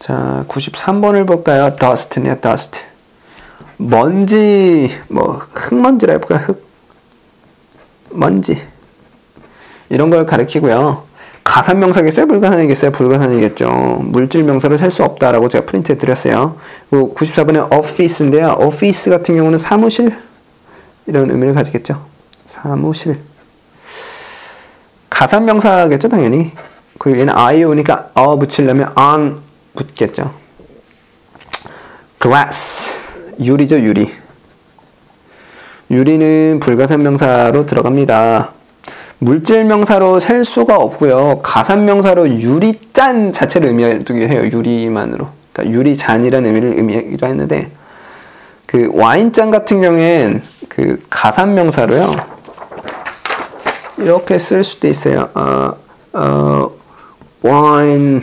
자, 93번을 볼까요? dust네요, dust. 먼지, 뭐 흙먼지라 해볼까요? 흙, 먼지 이런 걸 가리키고요. 가산명사겠어요? 불가산이겠어요? 불가산이겠죠. 물질명사로 셀 수 없다라고 제가 프린트해 드렸어요. 94번에 office인데요. office 같은 경우는 사무실 이런 의미를 가지겠죠. 사무실. 가산명사겠죠, 당연히. 그리고 얘는 I 오니까 붙이려면 on 붙겠죠. glass. 유리죠, 유리. 유리는 불가산명사로 들어갑니다. 물질명사로 셀 수가 없고요. 가산명사로 유리잔 자체를 의미하기도 해요. 유리만으로. 그러니까 유리잔이라는 의미를 의미하기도 했는데 그 와인잔 같은 경우엔 그 가산명사로요. 이렇게 쓸 수도 있어요. wine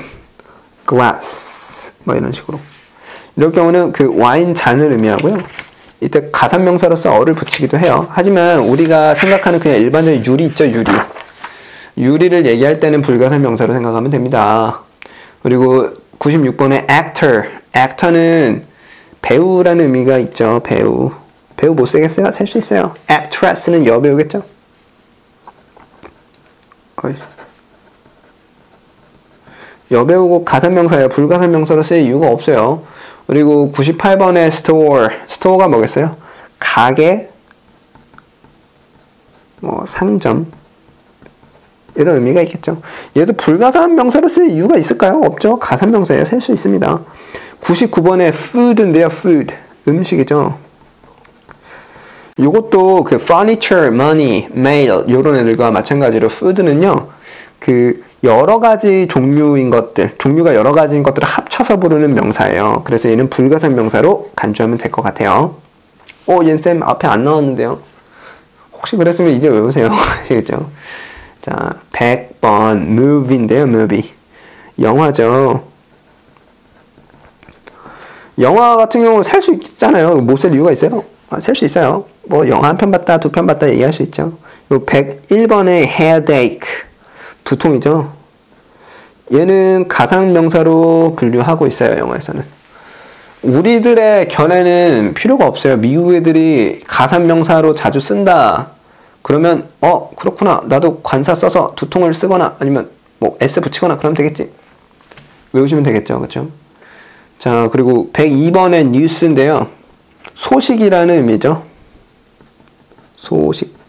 glass 뭐 이런 식으로. 이럴 경우는 그 와인 잔을 의미하고요. 이때 가산명사로서 어를 붙이기도 해요. 하지만 우리가 생각하는 그냥 일반적인 유리 있죠, 유리. 유리를 얘기할 때는 불가산명사로 생각하면 됩니다. 그리고 96번에 actor. actor는 배우라는 의미가 있죠, 배우. 배우 못 쓰겠어요? 셀 수 있어요. actress는 여배우겠죠? 여배우고 가산명사예요. 불가산명사로 쓸 이유가 없어요. 그리고 98번에 store. store가 뭐겠어요? 가게, 뭐 상점 이런 의미가 있겠죠. 얘도 불가산명사로 쓸 이유가 있을까요? 없죠. 가산명사예요. 셀 수 있습니다. 99번에 food인데요. food. 음식이죠. 요것도 그 furniture, money, mail 요런 애들과 마찬가지로 food는요. 그 여러 가지 종류인 것들, 종류가 여러 가지인 것들을 합쳐서 부르는 명사예요. 그래서 얘는 불가산 명사로 간주하면 될 것 같아요. 옌쌤 앞에 안 나왔는데요. 혹시 그랬으면 이제 외우세요. 아시겠죠? 자, 100번 movie인데요. movie. 영화죠. 영화 같은 경우 셀 수 있잖아요. 못 셀 이유가 있어요? 셀 수 있어요. 뭐 영화 한 편 봤다, 두 편 봤다 얘기할 수 있죠. 요 101번에 headache. 두통이죠. 얘는 가상명사로 분류하고 있어요. 영어에서는. 우리들의 견해는 필요가 없어요. 미국 애들이 가산명사로 자주 쓴다. 그러면 그렇구나. 나도 관사 써서 두통을 쓰거나 아니면 뭐 S 붙이거나 그러면 되겠지. 외우시면 되겠죠. 그렇죠? 자, 그리고 102번의 news인데요. 소식이라는 의미죠. 소식.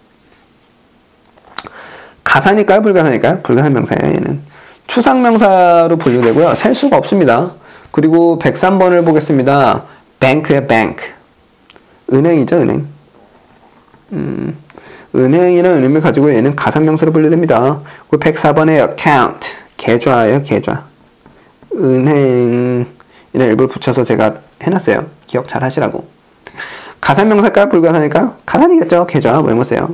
가사니까요? 불가사니까요? 불가산 명사예요. 얘는 추상명사로 분류되고요. 셀 수가 없습니다. 그리고 103번을 보겠습니다. bank의 bank. 은행이죠. 은행. 은행이라는 의미를 가지고 얘는 가산명사로 분류됩니다. 그리고 104번에 account. 계좌예요. 계좌. 은행이라는 일부를 붙여서 제가 해놨어요. 기억 잘 하시라고. 가산명사일까요? 불가사니까요? 가산이겠죠. 계좌 외우세요.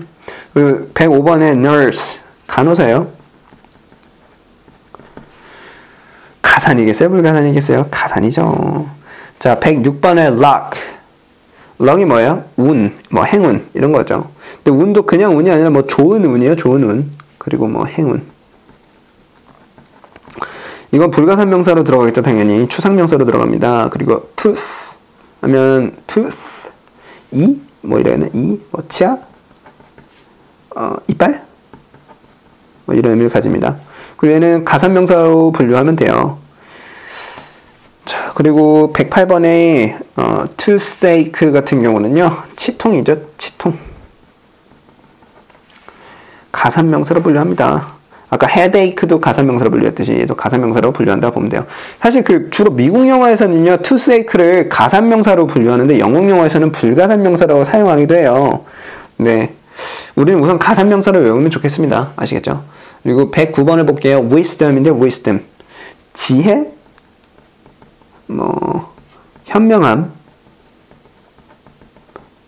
그리고 105번에 nurse. 간호사요. 가산이겠어요? 불가산이겠어요? 가산이죠. 자, 106번에 luck. luck이 뭐예요? 운, 뭐 행운 이런 거죠. 근데 운도 그냥 운이 아니라 뭐 좋은 운이에요. 좋은 운. 그리고 뭐 행운. 이건 불가산 명사로 들어가겠죠. 당연히. 추상명사로 들어갑니다. 그리고 tooth 하면 tooth 이? 뭐 이래는 이? 뭐 치아? 이빨? 뭐 이런 의미를 가집니다. 그리고 얘는 가산명사로 분류하면 돼요. 자, 그리고 108번에 toothache 같은 경우는요. 치통이죠. 치통. 가산명사로 분류합니다. 아까 headache도 가산명사로 분류했듯이 얘도 가산명사로 분류한다고 보면 돼요. 사실 그 주로 미국 영화에서는요. toothache를 가산명사로 분류하는데 영국 영화에서는 불가산명사로 사용하기도 해요. 네. 우리는 우선 가산명사를 외우면 좋겠습니다. 아시겠죠? 그리고 109번을 볼게요. wisdom인데 wisdom. 지혜? 뭐 현명함.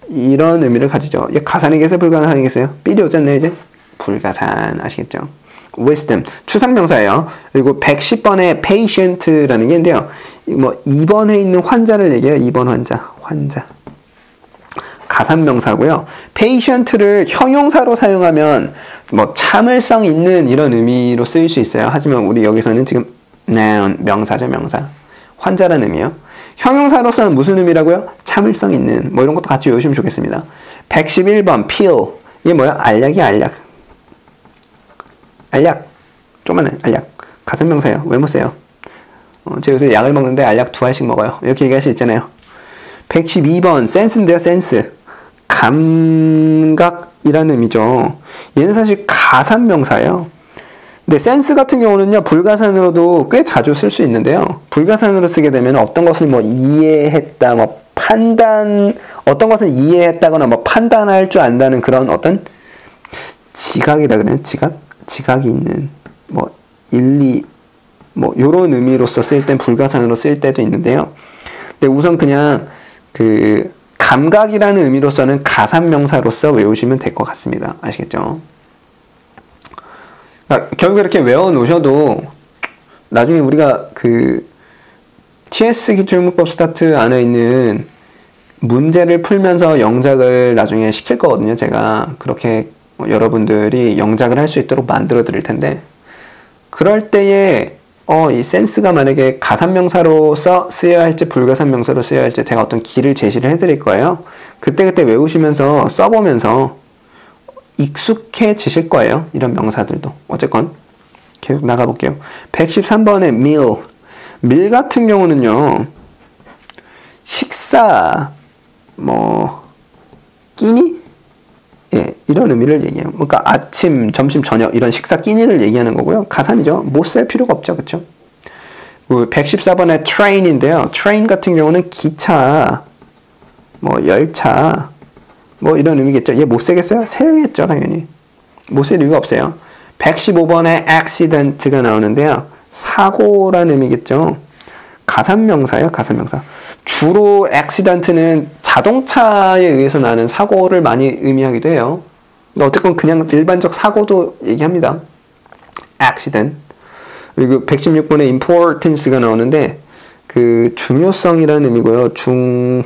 이런 의미를 가지죠. 얘 가산이겠어요? 불가산이겠어요? 삐리 오지 않나요, 이제? 불가산. 아시겠죠? wisdom. 추상명사예요. 그리고 110번에 patient라는 게 있는데요. 뭐 입원해 있는 환자를 얘기해요. 입원 환자. 환자. 가산명사고요. patient를 형용사로 사용하면 뭐 참을성 있는 이런 의미로 쓰일 수 있어요. 하지만 우리 여기서는 지금 noun, 명사죠, 명사. 환자라는 의미요. 형용사로서는 무슨 의미라고요? 참을성 있는. 뭐 이런 것도 같이 외우시면 좋겠습니다. 111번 pill. 이게 뭐야? 알약이 알약. 알약. 조그마한 알약. 가산명사예요. 왜 못 써요? 제가 요새 약을 먹는데 알약 2알씩 먹어요. 이렇게 얘기할 수 있잖아요. 112번 센스인데요. 센스. 감각이라는 의미죠. 얘는 사실 가산명사예요. 근데 센스 같은 경우는요, 불가산으로도 꽤 자주 쓸 수 있는데요. 불가산으로 쓰게 되면 어떤 것을 뭐 이해했다, 뭐 판단, 어떤 것을 이해했다거나 뭐 판단할 줄 안다는 그런 어떤 지각이라 그러는 지각이 있는 뭐 일리 뭐 요런 의미로서 쓸 땐 불가산으로 쓸 때도 있는데요. 근데 우선 그냥 그 감각이라는 의미로서는 가산명사로서 외우시면 될 것 같습니다. 아시겠죠? 그러니까 결국 이렇게 외워 놓으셔도 나중에 우리가 그 TS 기출문법 스타트 안에 있는 문제를 풀면서 영작을 나중에 시킬 거거든요. 제가 그렇게 여러분들이 영작을 할 수 있도록 만들어 드릴 텐데, 그럴 때에 이 센스가 만약에 가산명사로서 쓰여야 할지 불가산명사로 쓰여야 할지 제가 어떤 길을 제시를 해드릴 거예요. 그때그때 외우시면서 써보면서 익숙해지실 거예요. 이런 명사들도. 어쨌건 계속 나가볼게요. 113번의 meal. meal 같은 경우는요, 식사, 뭐 끼니? 예, 이런 의미를 얘기해요. 그러니까 아침, 점심, 저녁 이런 식사 끼니를 얘기하는 거고요. 가산이죠. 못 쓸 필요가 없죠. 그쵸? 114번의 train인데요. train 같은 경우는 기차, 뭐 열차, 뭐 이런 의미겠죠. 얘 못 쓰겠어요? 써야겠죠. 당연히. 못 쓸 이유가 없어요. 115번의 accident가 나오는데요. 사고라는 의미겠죠. 가산명사예요. 가산명사. 주로 accident는 자동차에 의해서 나는 사고를 많이 의미하기도 해요. 어쨌건 그냥 일반적 사고도 얘기합니다. accident. 그리고 116번에 importance가 나오는데 그 중요성이라는 의미고요. 중요성.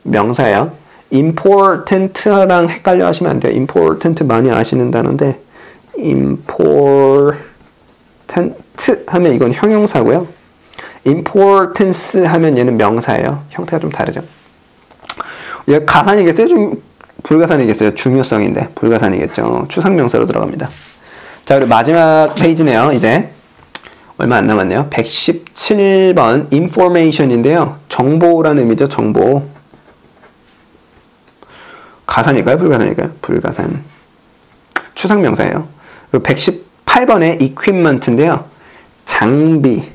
명사예요. important랑 헷갈려 하시면 안 돼요. important 많이 아시는 단어인데 important 하면 이건 형용사고요. importance 하면 얘는 명사예요. 형태가 좀 다르죠. 얘 가산이겠어요? 불가산이겠어요? 중요성인데 불가산이겠죠. 추상명사로 들어갑니다. 자, 그리고 마지막 페이지네요. 이제 얼마 안 남았네요. 117번 information인데요. 정보라는 의미죠. 정보. 가산일까요? 불가산일까요? 불가산. 추상명사예요. 그리고 118번의 equipment인데요. 장비.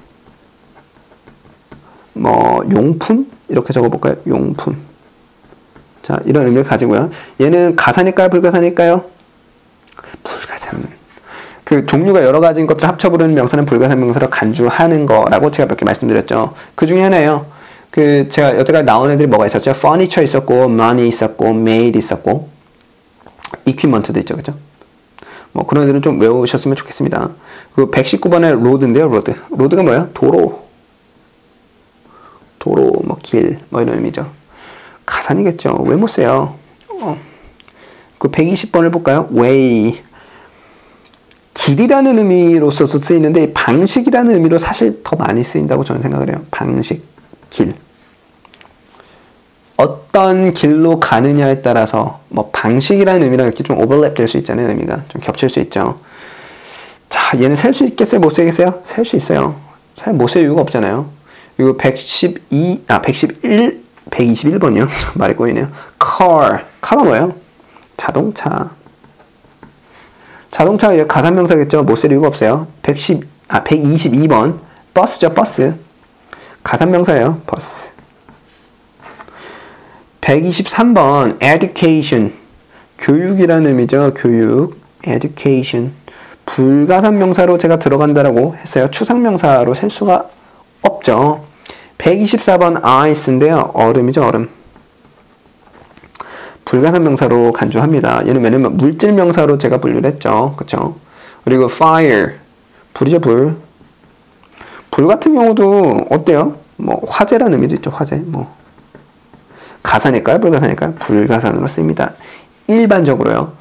뭐 용품? 이렇게 적어볼까요? 용품. 자, 이런 의미를 가지고요. 얘는 가산일까요? 불가산일까요? 불가산. 그 종류가 여러 가지인 것들을 합쳐 부르는 명사는 불가산 명사로 간주하는 거라고 제가 몇 개 말씀드렸죠. 그 중에 하나예요. 그 제가 여태까지 나온 애들이 뭐가 있었죠? furniture 있었고, money 있었고, maid 있었고, equipment도 있죠. 그죠? 뭐 그런 애들은 좀 외우셨으면 좋겠습니다. 그 119번의 road인데요. road가 뭐예요? 도로, 뭐 길, 뭐 이런 의미죠. 가산이겠죠. 왜 못 써요? 그 120번을 볼까요? way. 길이라는 의미로서 쓰이는데 방식이라는 의미로 사실 더 많이 쓰인다고 저는 생각을 해요. 방식, 길. 어떤 길로 가느냐에 따라서 뭐 방식이라는 의미랑 이렇게 좀 오버랩 될 수 있잖아요. 의미가 좀 겹칠 수 있죠. 자, 얘는 셀 수 있겠어요? 못 세겠어요? 셀 수 있어요. 사실 못 셀 이유가 없잖아요. 그리고 121번이요. 말이 꼬이네요. car가 뭐예요? 자동차. 자동차가 가산명사겠죠. 못 쓸 이유가 없어요. 122번 버스죠. 버스. 가산명사예요. 버스. 123번 education. 교육이라는 의미죠. 교육. education. 불가산명사로 제가 들어간다라고 했어요. 추상명사로 셀 수가 없죠. 124번 ice인데요. 얼음이죠. 얼음. 불가산명사로 간주합니다. 얘는 왜냐면 물질명사로 제가 분류를 했죠. 그쵸? 그리고 fire. 불이죠. 불. 불 같은 경우도 어때요? 뭐 화재라는 의미도 있죠. 화재. 뭐 가산일까요? 불가산일까요? 불가산으로 씁니다. 일반적으로요.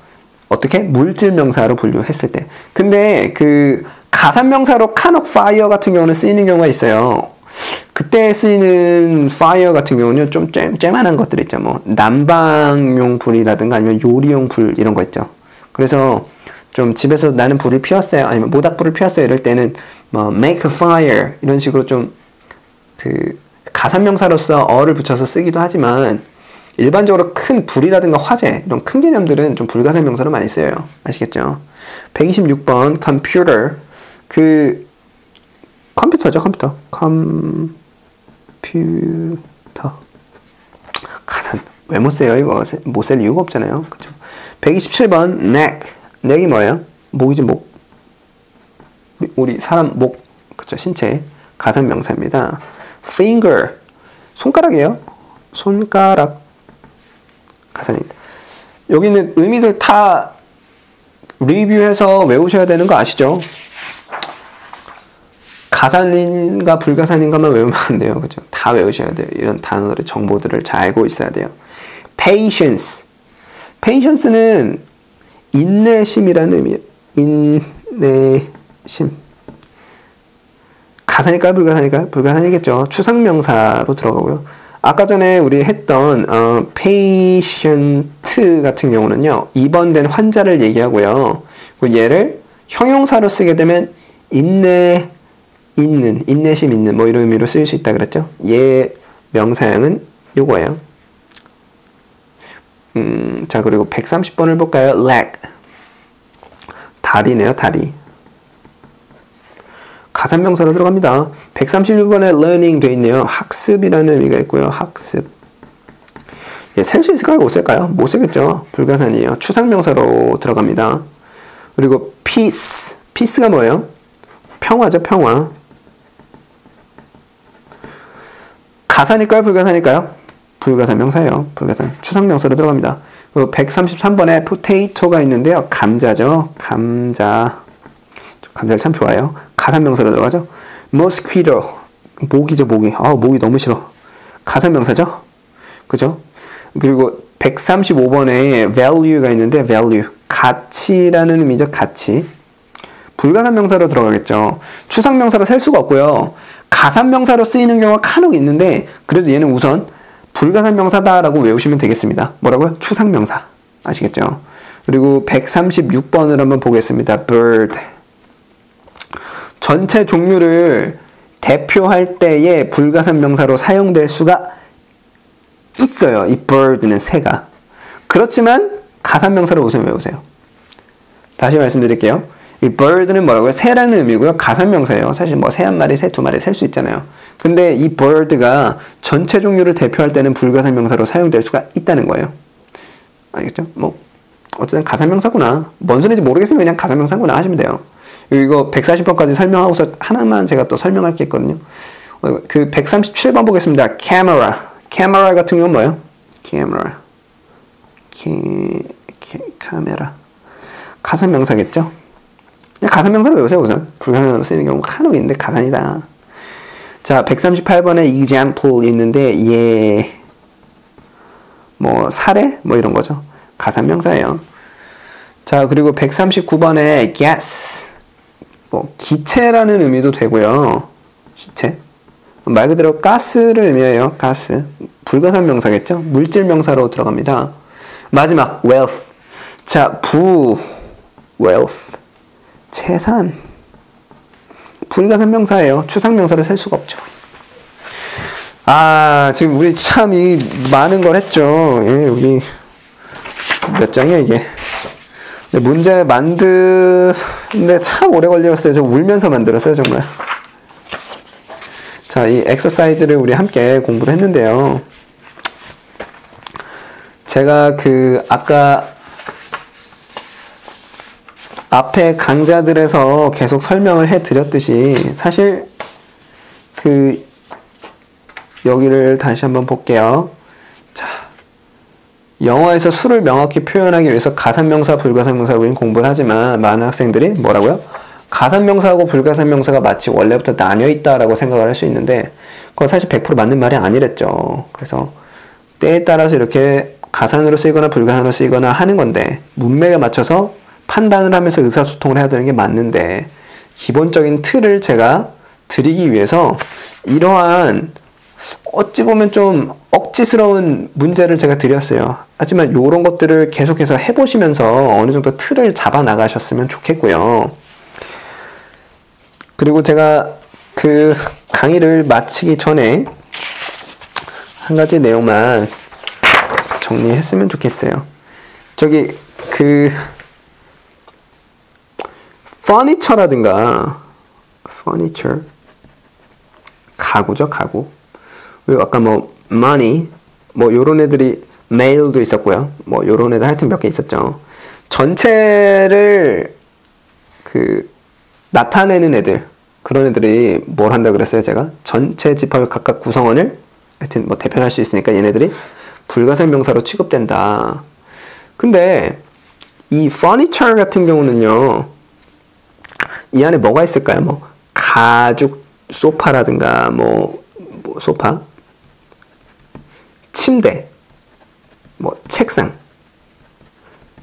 어떻게? 물질명사로 분류했을 때. 근데 그 가산명사로 cannot fire 같은 경우는 쓰이는 경우가 있어요. 그때 쓰이는 fire 같은 경우는 좀 쨍만한 것들 있죠. 뭐 난방용 불이라든가 아니면 요리용 불 이런 거 있죠. 그래서 좀 집에서 나는 불을 피웠어요. 아니면 모닥불을 피웠어요. 이럴 때는 뭐 make a fire 이런 식으로 좀 그 가산명사로서 어를 붙여서 쓰기도 하지만 일반적으로 큰 불이라든가 화재 이런 큰 개념들은 좀 불가산명사로 많이 쓰여요. 아시겠죠? 126번 computer 그 컴퓨터죠. 컴퓨터 가산 왜 못 써요? 이거 못 쓸 이유가 없잖아요. 그쵸? 127번 neck neck이 뭐예요? 목이지 목. 우리 사람 목 그쵸? 신체 가산명사입니다. finger 손가락이에요. 손가락 가산입니다. 여기는 의미들 다 리뷰해서 외우셔야 되는 거 아시죠? 가산인가 불가산인가만 외우면 안 돼요. 그죠? 다 외우셔야 돼요. 이런 단어들의 정보들을 잘 알고 있어야 돼요. patience. patience는 인내심이라는 의미예요. 인내심. 가산일까요? 불가산일까요? 불가산이겠죠. 추상명사로 들어가고요. 아까 전에 우리 했던 patient 같은 경우는요. 입원된 환자를 얘기하고요. 얘를 형용사로 쓰게 되면 인내심 있는 뭐 이런 의미로 쓰일 수 있다 그랬죠. 얘 명사형은 요거예요. 자 그리고 130번을 볼까요? leg 다리네요. 다리 가산명사로 들어갑니다. 131번에 learning 돼 있네요. 학습이라는 의미가 있고요. 학습 예, 셀 수 있을까요? 못 쓸까요? 못 쓰겠죠. 불가산이에요. 추상명사로 들어갑니다. 그리고 peace peace가 뭐예요? 평화죠. 평화 가산일까요? 불가산일까요? 불가산 명사예요. 불가산 추상명사로 들어갑니다. 133번에 potato가 있는데요. 감자죠. 감자를 참 좋아해요. 가산명사로 들어가죠. mosquito 모기죠. 모기. 모기 너무 싫어. 가산명사죠. 그죠? 그리고 135번에 value가 있는데 value 가치라는 의미죠. 가치 불가산명사로 들어가겠죠. 추상명사로 셀 수가 없고요. 가산명사로 쓰이는 경우가 간혹 있는데 그래도 얘는 우선 불가산명사다라고 외우시면 되겠습니다. 뭐라고요? 추상명사. 아시겠죠? 그리고 136번을 한번 보겠습니다. bird 전체 종류를 대표할 때에 불가산명사로 사용될 수가 있어요. 이 bird는 새가. 그렇지만 가산명사로 우선 외우세요. 다시 말씀드릴게요. 이 bird는 뭐라고요? 새라는 의미고요. 가산명사예요. 사실 뭐 새 한 마리, 새 두 마리 셀 수 있잖아요. 근데 이 bird가 전체 종류를 대표할 때는 불가산명사로 사용될 수가 있다는 거예요. 알겠죠? 뭐 어쨌든 가산명사구나. 뭔 소리인지 모르겠으면 그냥 가산명사구나 하시면 돼요. 이거 140번까지 설명하고서 하나만 제가 또 설명할 게 있거든요. 그 137번 보겠습니다. camera. camera 같은 경우는 뭐예요? camera. 카메라. 가산명사겠죠? 그냥 가산명사로 외우세요, 우선. 불가산으로 쓰이는 경우가 간혹 있는데 가산이다. 자, 138번에 example 있는데 뭐 사례? 뭐 이런 거죠. 가산명사예요. 자, 그리고 139번에 gas. 뭐 기체라는 의미도 되고요. 기체. 말 그대로 가스를 의미해요. 가스. 불가산명사겠죠? 물질명사로 들어갑니다. 마지막 wealth. 자, wealth. 재산. 불가산명사예요. 추상명사를 셀 수가 없죠. 지금 우리 참 이 많은 걸 했죠. 예, 여기 몇 장이야 이게. 문제 만드는데 참 오래 걸렸어요. 저 울면서 만들었어요, 정말. 자, 이 엑서사이즈를 우리 함께 공부를 했는데요. 제가 아까 앞에 강좌들에서 계속 설명을 해 드렸듯이 사실 여기를 다시 한번 볼게요. 자, 영어에서 수를 명확히 표현하기 위해서 가산명사, 불가산명사 우리는 공부를 하지만 많은 학생들이 뭐라고요? 가산명사하고 불가산명사가 마치 원래부터 나뉘어 있다라고 생각을 할 수 있는데 그건 사실 100% 맞는 말이 아니랬죠. 그래서 때에 따라서 이렇게 가산으로 쓰이거나 불가산으로 쓰이거나 하는 건데 문맥에 맞춰서 판단을 하면서 의사소통을 해야 되는 게 맞는데 기본적인 틀을 제가 드리기 위해서 이러한 어찌 보면 좀 억지스러운 문제를 제가 드렸어요. 하지만 이런 것들을 계속해서 해보시면서 어느 정도 틀을 잡아 나가셨으면 좋겠고요. 그리고 제가 그 강의를 마치기 전에 한 가지 내용만 정리했으면 좋겠어요. 저기 그 furniture라든가 furniture 가구죠, 가구. 그리고 아까 뭐 money 뭐 요런 애들이 mail도 있었고요. 뭐 요런 애들 하여튼 몇 개 있었죠. 전체를 그 나타내는 애들, 그런 애들이 뭘 한다 그랬어요, 제가? 전체 집합의 각각 구성원을 하여튼 뭐 대표할 수 있으니까 얘네들이 불가사의 명사로 취급된다. 근데 이 furniture 같은 경우는요, 이 안에 뭐가 있을까요? 뭐 가죽 소파라든가 뭐 소파, 침대, 뭐 책상,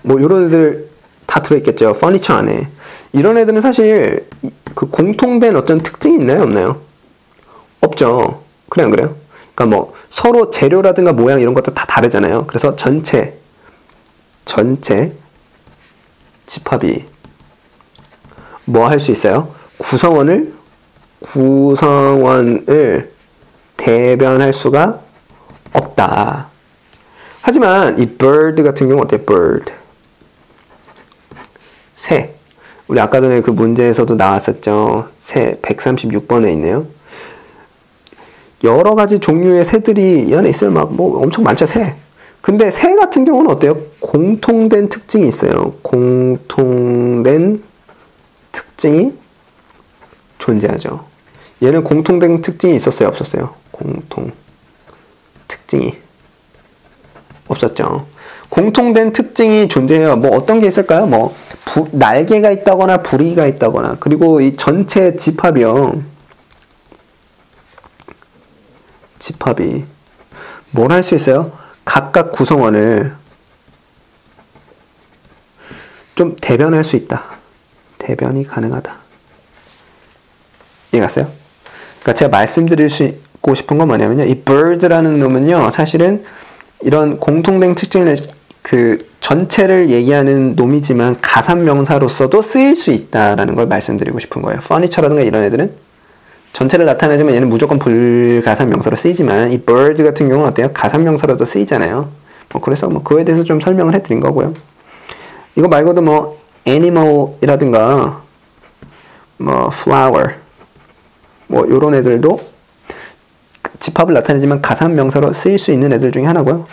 뭐 이런 애들 다 들어있겠죠. furniture 안에. 이런 애들은 사실 그 공통된 어떤 특징이 있나요, 없나요? 없죠. 그래 안 그래요? 그러니까 뭐 서로 재료라든가 모양 이런 것도 다 다르잖아요. 그래서 전체 집합이 뭐 할 수 있어요? 구성원을 대변할 수가 없다. 하지만 이 bird 같은 경우 어때요? bird. 새. 우리 아까 전에 그 문제에서도 나왔었죠. 새 136번에 있네요. 여러 가지 종류의 새들이 이 안에 있어요. 막 뭐 엄청 많죠, 새. 근데 새 같은 경우는 어때요? 공통된 특징이 있어요. 공통된 특징이 존재하죠. 얘는 공통된 특징이 있었어요, 없었어요? 공통 특징이 없었죠. 공통된 특징이 존재해요. 뭐 어떤 게 있을까요? 뭐 날개가 있다거나 부리가 있다거나, 그리고 이 전체 집합이요. 집합이 뭘 할 수 있어요? 각각 구성원을 좀 대변할 수 있다. 대변이 가능하다. 이해갔어요? 그러니까 제가 말씀드리고 싶은 건 뭐냐면요, 이 bird라는 놈은요, 사실은 이런 공통된 특징을 그 전체를 얘기하는 놈이지만 가산명사로서도 쓰일 수 있다라는 걸 말씀드리고 싶은 거예요. furniture라든가 이런 애들은 전체를 나타내지만 얘는 무조건 불가산명사로 쓰이지만, 이 bird 같은 경우는 어때요? 가산명사로도 쓰이잖아요. 뭐 그래서 뭐 그거에 대해서 좀 설명을 해드린 거고요. 이거 말고도 뭐 animal이라든가 뭐 flower 뭐 요런 애들도 집합을 나타내지만 가산명사로 쓰일 수 있는 애들 중에 하나고요.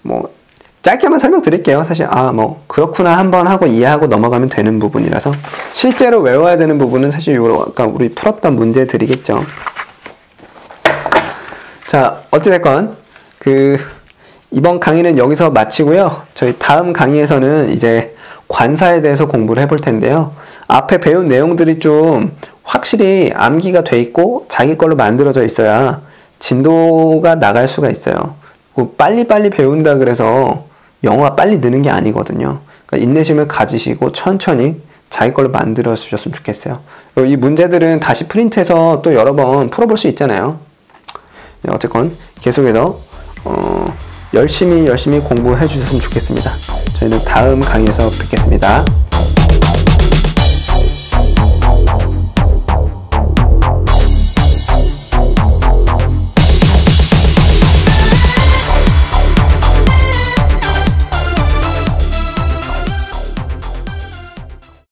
뭐 짧게만 설명드릴게요. 사실 뭐 그렇구나 한번 하고 이해하고 넘어가면 되는 부분이라서, 실제로 외워야 되는 부분은 사실 요거 아까 우리 풀었던 문제들이겠죠. 자, 어찌됐건 이번 강의는 여기서 마치고요. 저희 다음 강의에서는 이제 관사에 대해서 공부를 해볼 텐데요. 앞에 배운 내용들이 좀 확실히 암기가 돼 있고 자기 걸로 만들어져 있어야 진도가 나갈 수가 있어요. 빨리빨리 배운다 그래서 영어가 빨리 느는 게 아니거든요. 그러니까 인내심을 가지시고 천천히 자기 걸로 만들어 주셨으면 좋겠어요. 이 문제들은 다시 프린트해서 또 여러 번 풀어볼 수 있잖아요. 네, 어쨌건 계속해서 열심히 공부해 주셨으면 좋겠습니다. 저희는 다음 강의에서 뵙겠습니다.